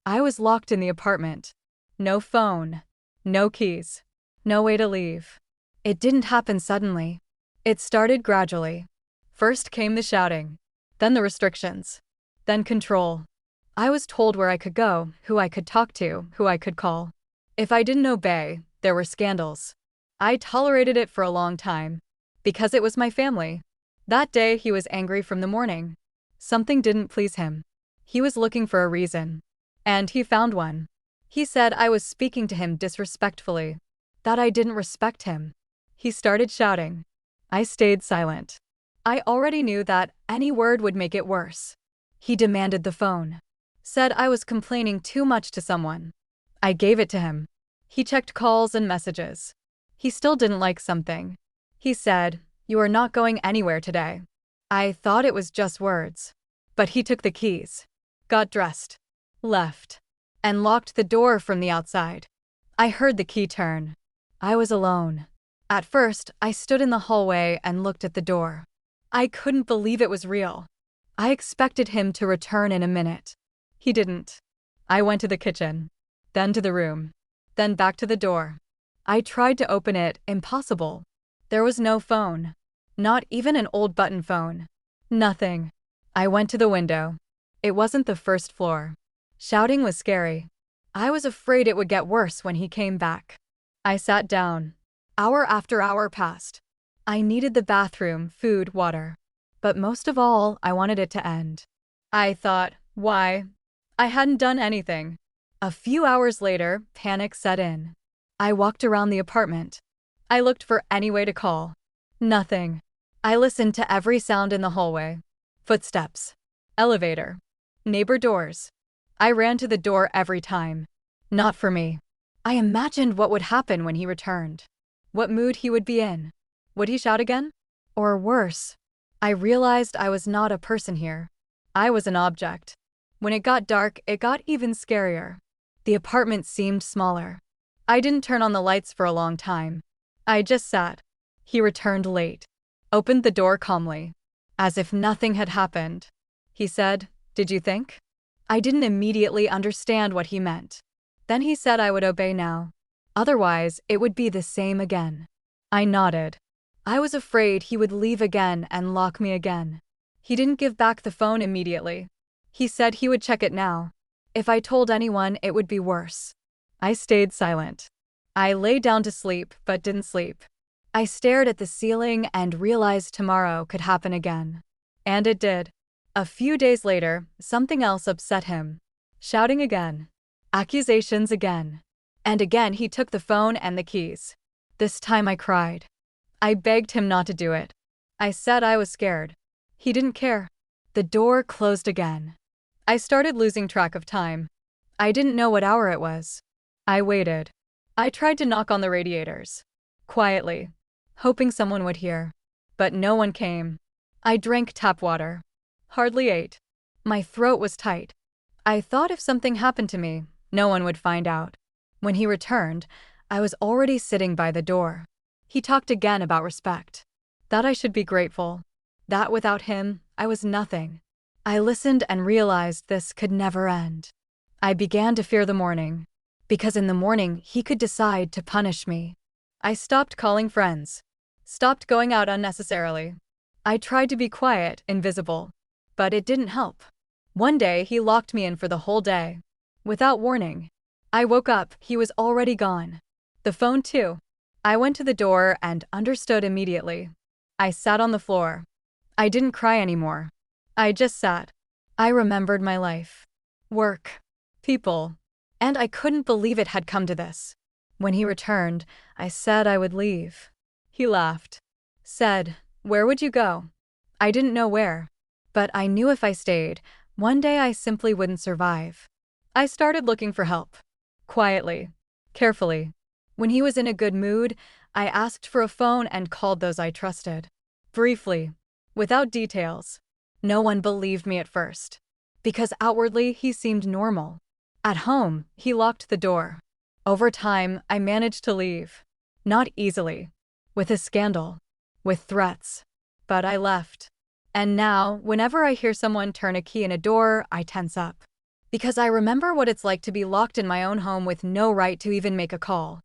I was locked in the apartment. No phone. No keys. No way to leave. It didn't happen suddenly. It started gradually. First came the shouting. Then the restrictions. Then control. I was told where I could go, who I could talk to, who I could call. If I didn't obey, there were scandals. I tolerated it for a long time. Because it was my family. That day he was angry from the morning. Something didn't please him. He was looking for a reason. And he found one. He said I was speaking to him disrespectfully. That I didn't respect him. He started shouting. I stayed silent. I already knew that any word would make it worse. He demanded the phone. Said I was complaining too much to someone. I gave it to him. He checked calls and messages. He still didn't like something. He said, "You are not going anywhere today." I thought it was just words. But he took the keys, got dressed, left, and locked the door from the outside. I heard the key turn. I was alone. At first, I stood in the hallway and looked at the door. I couldn't believe it was real. I expected him to return in a minute. He didn't. I went to the kitchen, then to the room, then back to the door. I tried to open it, impossible. There was no phone. Not even an old button phone. Nothing. I went to the window. It wasn't the first floor. Shouting was scary. I was afraid it would get worse when he came back. I sat down. Hour after hour passed. I needed the bathroom, food, water. But most of all, I wanted it to end. I thought, why? I hadn't done anything. A few hours later, panic set in. I walked around the apartment. I looked for any way to call. Nothing. I listened to every sound in the hallway. Footsteps. Elevator. Neighbor doors. I ran to the door every time. Not for me. I imagined what would happen when he returned. What mood he would be in. Would he shout again? Or worse? I realized I was not a person here. I was an object. When it got dark, it got even scarier. The apartment seemed smaller. I didn't turn on the lights for a long time. I just sat. He returned late. Opened the door calmly. As if nothing had happened. He said, "Did you think?" I didn't immediately understand what he meant. Then he said I would obey now. Otherwise, it would be the same again. I nodded. I was afraid he would leave again and lock me again. He didn't give back the phone immediately. He said he would check it now. If I told anyone, it would be worse. I stayed silent. I lay down to sleep, but didn't sleep. I stared at the ceiling and realized tomorrow could happen again. And it did. A few days later, something else upset him. Shouting again. Accusations again. And again he took the phone and the keys. This time I cried. I begged him not to do it. I said I was scared. He didn't care. The door closed again. I started losing track of time. I didn't know what hour it was. I waited. I tried to knock on the radiators. Quietly. Hoping someone would hear. But no one came. I drank tap water. Hardly ate. My throat was tight. I thought if something happened to me, no one would find out. When he returned, I was already sitting by the door. He talked again about respect. That I should be grateful. That without him, I was nothing. I listened and realized this could never end. I began to fear the morning. Because in the morning, he could decide to punish me. I stopped calling friends. Stopped going out unnecessarily. I tried to be quiet, invisible. But it didn't help. One day, he locked me in for the whole day. Without warning. I woke up, he was already gone. The phone too. I went to the door and understood immediately. I sat on the floor. I didn't cry anymore. I just sat. I remembered my life. Work. People. And I couldn't believe it had come to this. When he returned, I said I would leave. He laughed. Said, "Where would you go?" I didn't know where. But I knew if I stayed, one day I simply wouldn't survive. I started looking for help. Quietly. Carefully. When he was in a good mood, I asked for a phone and called those I trusted. Briefly. Without details. No one believed me at first. Because outwardly, he seemed normal. At home, he locked the door. Over time, I managed to leave. Not easily. With a scandal. With threats. But I left. And now, whenever I hear someone turn a key in a door, I tense up. Because I remember what it's like to be locked in my own home with no right to even make a call.